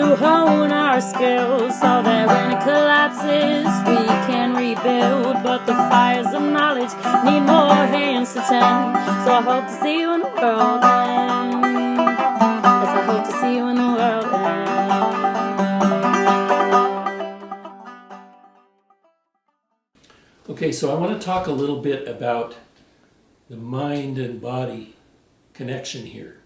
to hone our skills so that when it collapses we can rebuild. But the fires of knowledge need more hands to tend. So I hope to see you in the world end. Yes, I hope to see you in the world end. Okay, so I want to talk a little bit about the mind and body connection here.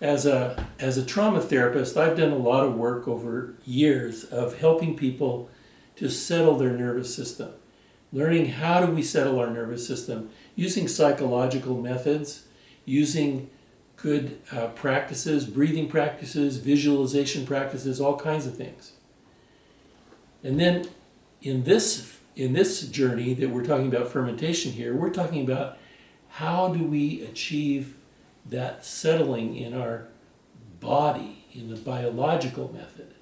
As a trauma therapist, I've done a lot of work over years of helping people to settle their nervous system, learning how do we settle our nervous system using psychological methods, using good practices, breathing practices, visualization practices, all kinds of things. And then in this journey that we're talking about fermentation here, we're talking about how do we achieve that settling in our body in the biological method.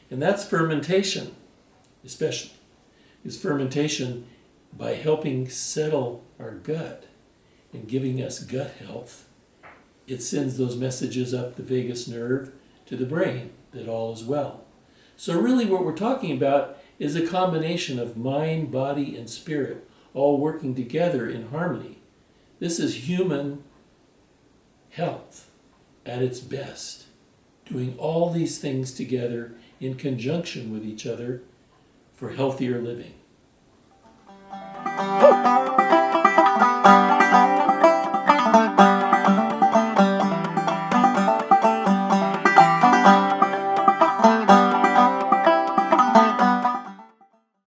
And that's fermentation, especially. Is fermentation by helping settle our gut and giving us gut health. It sends those messages up the vagus nerve to the brain that all is well. So really what we're talking about is a combination of mind, body, and spirit all working together in harmony. This is human health at its best, doing all these things together in conjunction with each other for healthier living.